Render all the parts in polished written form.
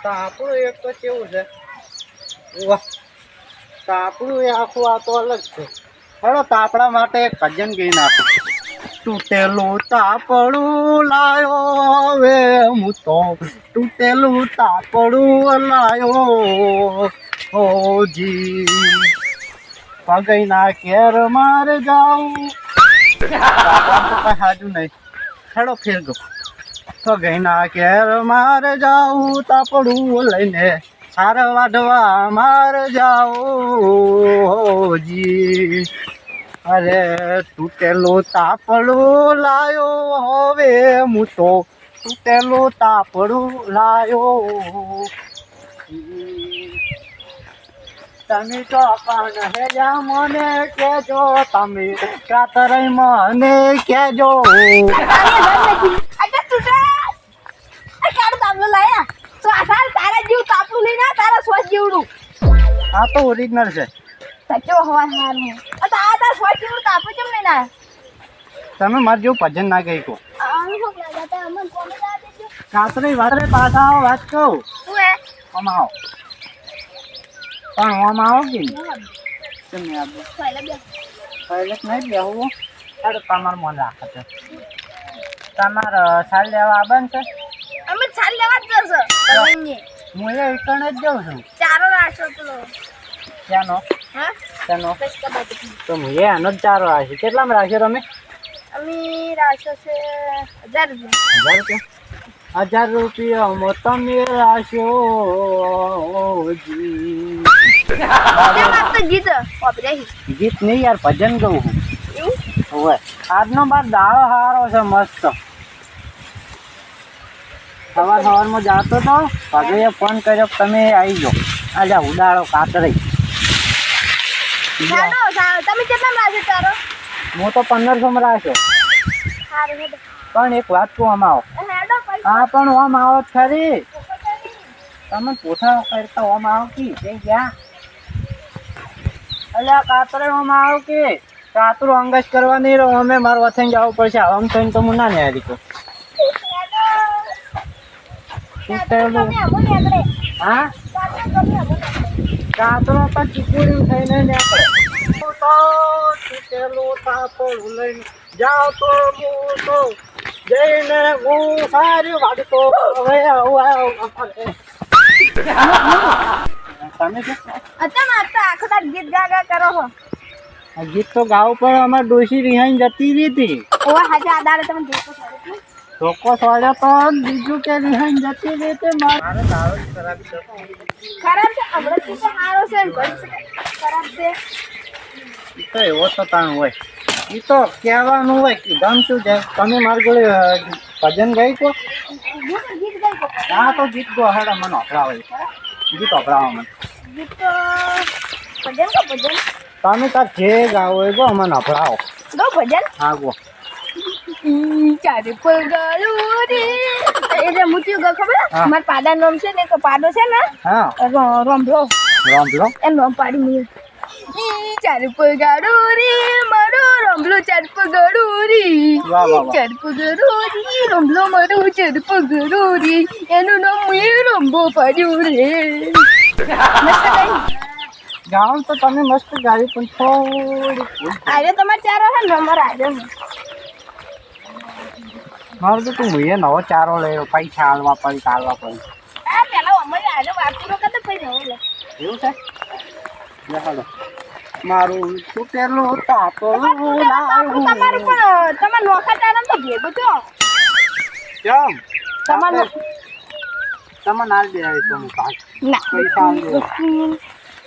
તાપડું એક તો કેવું છે વાહ તાપડું એ આખું આ તો અલગ છે હેડો તાપડા માટે એક ભજન ગઈ નાખો તૂટેલું તાપડું લાયો હવે હું તો તૂટેલું તાપડું લાયો ઓજી પગઈ ના કેર મારે જાઉં હાજુ નહીં હેડો ફેર ગો પગઈ ના કેર મારે જાઉં તાપડું લઈને સાર વાઢવા મારે જાઉં જી અરે તૂટેલું તાપડું લાયો હવે હું તો તૂટેલું તાપડું લાયો તમે તો પણ હેજા મને કેજો તમે કાતર મને કેજો આ તો ઓરિજિનલ છે તમે મારે જેવું ભજન ના ગઈ કો કાતરી વાતરે પાછા આવો વાત કહું આમ આવો પણ આમ આવો કે તમે આપો પહેલે નહીં બેહવું અરે તમારું મન રાખે છે તમારે સાલ લેવા આવવાનું છે અમે છાલ લેવા જ જશો હું એ એકણ જ જાઉં છું ચારો રાખો પેલો ત્યાંનો હા ત્યાંનો કશકા બાજુ તો હું એનો જ ચારો રાખ્યો કેટલામાં રાખ્યો તમે અમે રાખો છે 1000 રૂપિયા 1000 રૂપિયામાં તમે રાખ્યો જી ગીત વાપરે ગીત નહીં યાર ભજન ગાઉં હું એવું હોય આજનો બાર દાળો સારો છે મસ્ત સવારમાં જાતો તો ભાભીએ ફોન કર્યો તમે આવી જાઓ આજે ઉડાડો કાતરી તમે કેટલા રાખો ચારો હું તો 1500 માં રાખ્યો સારું હેડો પણ એક વાત કહું આમ આવો હેડો હા પણ આમ આવો જ ખરી તમે પોતા કરતા આમ આવો કે ગયા અલ્યા કાતરે આમ આવો કે કાતરું અંગજ કરવા નહીં રહો અમે મારું વથન જવું પડશે આમ થઈને તો હું ના ને હારી કહું હા કાતરો તો ચીકુડી થઈને નીકળે તૂટેલું તાપડું લઈને જાવ તો હું તો જઈને હું સારી વાગતો હવે તમે છે આખો દાડ ગીત ગા કરો છો ગીત તો ગાવ પણ અમારે ડોશી રિહાઈને જતી રહી હતી ઓ હાજે આદારે તમે જોકો ચોખ્ખો સોડ્યો તો બીજું કે રિહાઈને જતી રહી હતી મારે દારૂ ખરાબ છે ખરાબ છે હમણાં તો સારો છે ખરાબ છે તો એવો તો તાણ હોય એ તો કહેવાનું હોય કે ગમ શું છે તમે મારી જોડે ભજન ગાઈ તો ગીત ગાઈ કો હા તો ગીત ગો હેડા મને અભરાવે ગીત અભરાવો મને ગીત તો ભજન કો ભજન તમે તાર જે ગાવો એ ગો મને અભરાવો ગો ભજન હા ગો ચારે પગાડું રે એ જે મુત્યુ ગો ખબર હા. માર પાડાનું નામ છે ને તો પાડો છે ને હા રોમભલો રામલો એનું નામ પાડી મી ચારે પગાડું રે મારો રોમભલો ચાર પગાડું રે વાહ, વાહ, વાહ. ચાર પગાડું રે રોમભલો મારો ચાર પગાડું રે એનું નામ મેં રોમભો પાડ્યું રે મસ્ત ગાઈ ગાવ તો તમે મસ્ત ગાવી પણ થોડી આજે તમારે ચારો છે ને અમારે આજે મારું તો તું એ નવો ચારો લઈ પૈસા હાલવા પડી ચાલવા પડી આ પેલા અમારે આજે વાપરો કરતા પૈ જવું લે એવું છે લે હાલો મારું તૂટેલું તાપડું લાવું તમારે પણ તમારે નોખા ચારો તો ભેગું છો કેમ તમારે તમે ના દે આવી તો હું કાઢ ના પૈસા આલજો.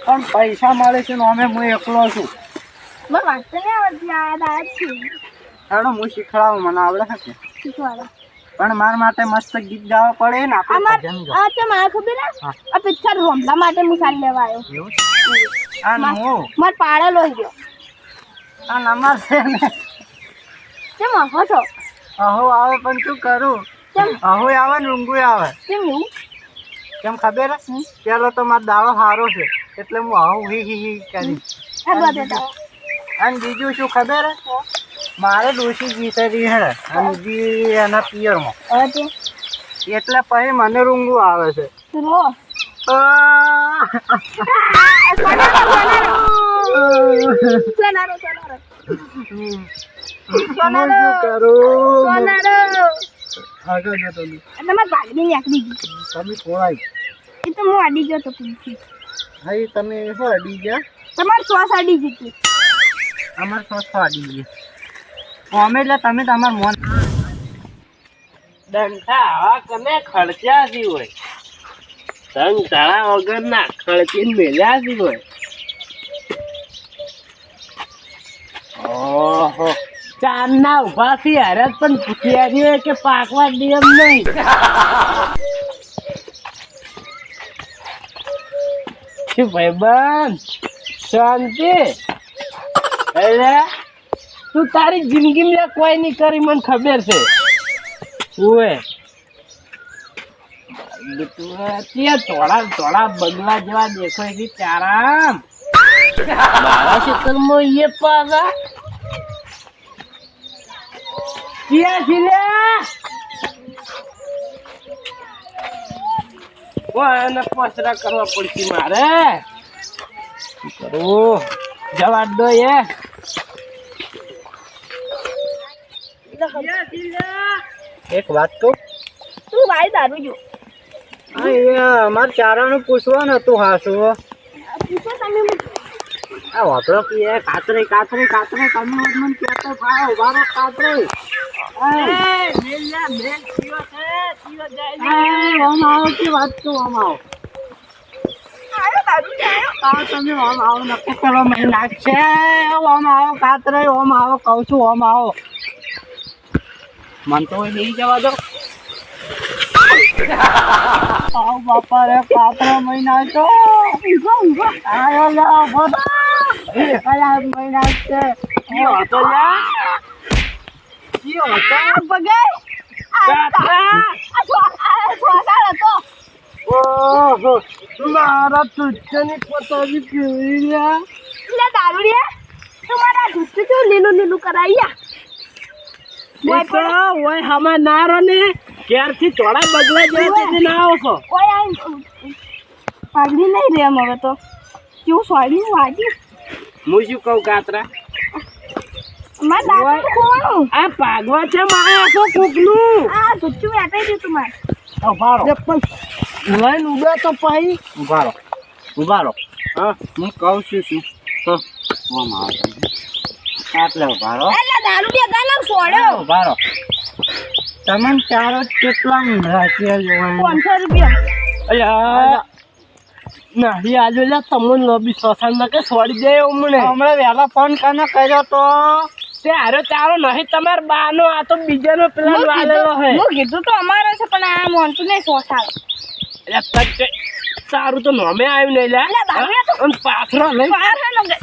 પણ પૈસા મળે છે ને અમે હું એકલો છું મને વાંચતો ને આવડતી આ દાદ છું હેડો હું શીખડાવું મને આવડે છે કે શીખવાડો પણ મારા માટે મસ્ત ગીત ગાવા પડે ને આપણે અમાર ભજન ગાવું. આ છે મારા ખબર હે હા. આ પિક્ચર રોમલા માટે હું સાલ લેવા આવ્યો એવું છે? આ હું માર પાડેલો ગયો આ નંબર છે ને કેમ હસો છો અહો આવે પણ શું કરું કેમ અહો આવે ને ઊંઘું આવે કેમ એવું કેમ ખબર હે? પેલો તો મારો દાડો સારો છે એટલે હું આવું હી હી હી કરી આ બધે તો અને બીજું શું ખબર હે? મારે ડોશી જીતેલી હે અને બી એના પિયરમાં હવે એટલે પછી મને રૂંગું આવે છે રો સોનારો તમારે ભાગની નીકળી ગઈ તમે કોણ એ તો હું અડી ગયો તો પૂછી ભાઈ તમે શું અડી ગયા તમારે શ્વાસ અડી જતી અમાર સોસ અડી ગયા અમે એટલે તમે તમાર મોન દંઠા આવા કને ખર્ચ્યા સી હોય સંગ તાળા વગર ના ખર્ચીને મેલ્યા સી હોય ઓહો ચાંદના ઉભા સી હરત પણ પૂછ્યા છે કે પાકવા નિયમ નહીં શું ભાઈબંધ શાંતિ એટલે તું તારી જિંદગીમાં કોઈ નહીં કરી મને ખબર છે ઓએ ત્યાં થોડા થોડા બગલા જેવા દેખાય છે ચારામ મારા ક્ષેત્રમાં એ પાગા ક્યાં છે લે એને પસરા કરવા પડશે મારે શું કરું જવા દો એ એક વાત કહું તું ભાઈ દારૂ જો અહીંયા અમારે ચારાનું પૂછવાનું હતું હાસુ પૂછો તમે આ વાપરો કે કાતરે કાતરે કાતરે તમે મને કહેતો ભાવ બારો કાતરે આમ આવો કે વાત તો આમ આવો તમે આમ આવો નક્કી કરો મને નાખશે આમ આવો કાતરે આમ આવો કહું છું આમ આવો મન તો નહીં જવા દો આવ બાપા રે કાતરો મહિના તો આયો લે આયા મહિના છે કયો હતો લ્યા કયો હતો બગાઈ ઓહો મારા તુચ્છની પતોજી પીવી લ્યા લે દારૂ રે તમારા દૂધ તો લીલું લીલું કરાયા ઓય હમા ના રો ને ક્યારથી થોડા બગલા જેવા તે ના આવો છો ઓય આ પાઘડી નહીં રે હવે તો કેવું સોડી વાજી હું શું કહું કાતરા માર દારૂ ખોવાનું આ પાગવા છે મારે આખો કોકનું આ દૂધ વેટાઈ દીધું મારે ઉભારો લઈને ઉડ્યો તો પછી ઉભારો હા હું કહું છું શું આમ આવો આટલે ઉભારો એટલે દારૂ બે ગાલમ સોડ્યો ઉભારો તમે ચારો કેટલા રાખ્યા જોવા 500 રૂપિયા અલ્યા નહીં આજે લે તમને નબી શ્મશાન ના કે છોડી દે હમણે હમણાં વહેલા ફોન કાને કર્યો તો તે હારો ચારો નહીં તમાર બાનો આ તો બીજાનો પેલા વાલેલો હે હું કીધું તો અમારો છે પણ આ મોનતું નહીં સોસાળ એટલે તક સારું તો નોમે આવ્યું નહીં લે એટલે દારૂ તો અને પાથરો લઈ બહાર હે ને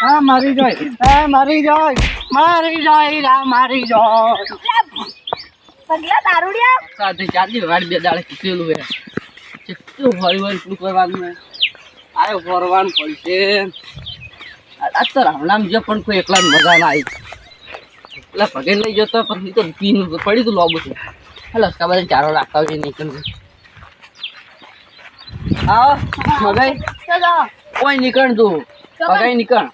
હા મારી જોઈ મારી જોઈ મારી જોઈ પગલા દારૂ રે સાથે ચાલી વાડ બે દાડે કીધેલું હે કેટલું હરી હરી શું કરવાનું હે આયો ફરવાનું પડશે આ તો રામનામ જો પણ કોઈ એકલા મજા ના આવી એટલે પગે લઈ જતો પણ તો પીન પડી તું લોબો છે હલો સવારે ચારો રાખતા છે નીકળ આવો મગાઈ ચલો કોઈ નીકળ તું પગાઈ નીકળ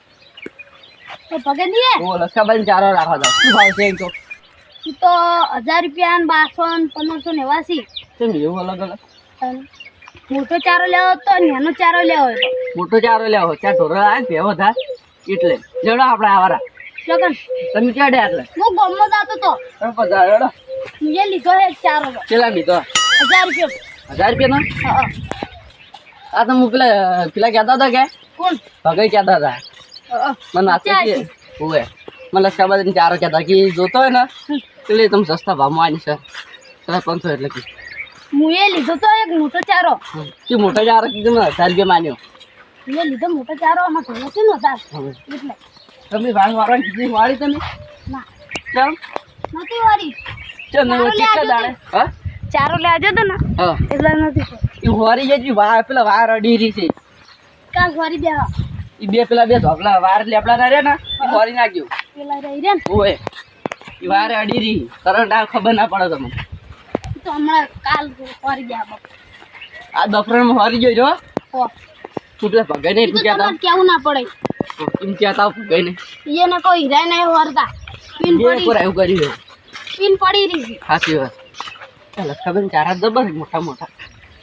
તો પગે દીએ ઓ લસકાબાઈ ચારો રાખવા દો શું ભાવ છે એમ તો ઈ તો 1000 રૂપિયા ને 1200 કેમ એવું અલગ અલગ 1589 મોટો ચારો લેવો તો નાનો ચારો લેવો તો મોટો ચારો લેવો ત્યાં ઢોરા આવે ભેવો થાય એટલે જડો આપણે આવારા લગન તમે ક્યાં ડે એટલે હું ગમનો જાતો તો જડો મેં લીધો એક ચારો તો કેટલા લીધો 1000 રૂપિયા 1000 રૂપિયાનો હા આ તો હું પેલા કહેતા હતા કે કોણ ભગાઈ કહેતા હતા મને આપી ઓએ મને લસકાબાઈ ચારો કહેતા કે જોતો હોય ને એટલે તમે સસ્તા ભાવમાં આવી છે 500 એટલે કે હું એ લીધો તો એક મોટો ચારો કે મોટો ચારો કીધું ને 1000 રૂપિયા માન્યો મેં લીધો મોટો ચારો આમાં ઘણો છે ને હતા એટલે તમે ભાગ મારવાની કીધી વાળી તમે ના કેમ નથી વારી ચલ ને ચીકા દાડે હા ચારો લેજો તો ને હા એટલે નથી એ હોરી જતી વાર પેલા વાર અડી રહી છે કાલ વારી દેવા એ બે પેલા બે ધોપલા વાર લેપડા ના રે ને એ હોરી નાખ્યું પેલા રહી રે ને ઓએ એ વારે અડી રહી કરંટ આ ખબર ના પડે તમને તો હમણાં કાલ ફરી ગયા બાપ. આ બફરામાં હારી ગયો છો હો. તું પેલા ભગાઈ નહીં ઈ તું તો કહેતા તમારે કેવું ના પડે. એમ કહેતા ભગાઈ નહીં એને કોઈ હીરાય નહીં વળતા. પીન બે પડી પર એવું કર્યું પીન પડી રહી છે. સાચી વાત ચાલ ખબર ચાર હાથ જબર મોટા મોટા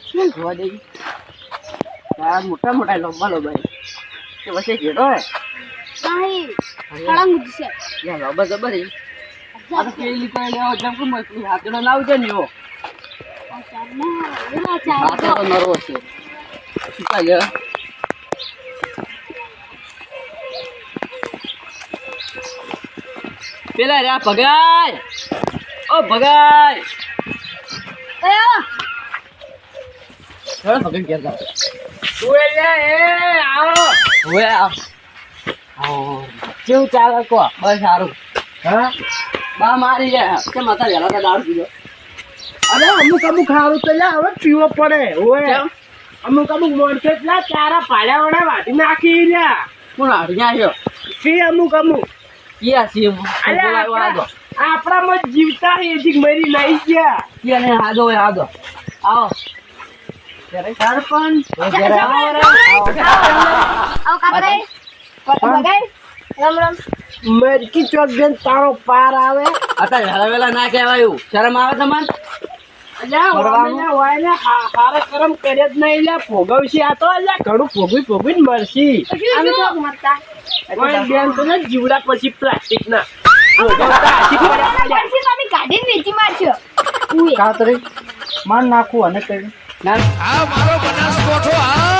શું જોવા દઈ ચાર મોટા મોટા લોબા લોબા કે વચ્ચે ઘેરો હે નહીં કળંગ છે. યા લોબા જબર હે આ તો પેલી કોઈ લેવા જેમ કે મસ્તી હાથનો લાવ છે ને એવો હાથે તો નરવો છે શું કાય પેલા રે ભગાય ઓ ભગાય ચલો ભગાઈ ગયા તું લે એ આવો ઓએ આવો કેવું ચાલે કો બસ સારું હા બા મારી રે કે માતા વેલા તો દારૂ પીધો અરે અમુક હારું તો લે હવે પીવો પડે ઓય કેમ? અમુક મોડકે લા ચારા પાડ્યા વડા વાટી નાખી લ્યા કોણ હાડ્યા આવ્યો સી અમુક ક્યાં છે અલ્યા આપણામાં જીવતા એથી મરી નહીં ગયા ક્યાં ને હાદો હોય હાદો આવો સરપંચ આવો કાપરે બગાઈ રામ રામ. મરકી ચોક બેન તારો પાર આવે અત્યારે વેલા વેલા ના કહેવાયું શરમ આવે તમને હારે કરમ કરે જ નહીં લે ભોગવશી આ તો લે ઘણું ભોગવીને મરશી અમે તો મરતા. ઓય બેન તો ને જીવડા પછી પ્લાસ્ટિક ના પછી તમે કાઢીને વેચી મારશો. ઉએ. કાતરી માર નાખું અને કઈ ના આ મારો બનાસકોઠો આ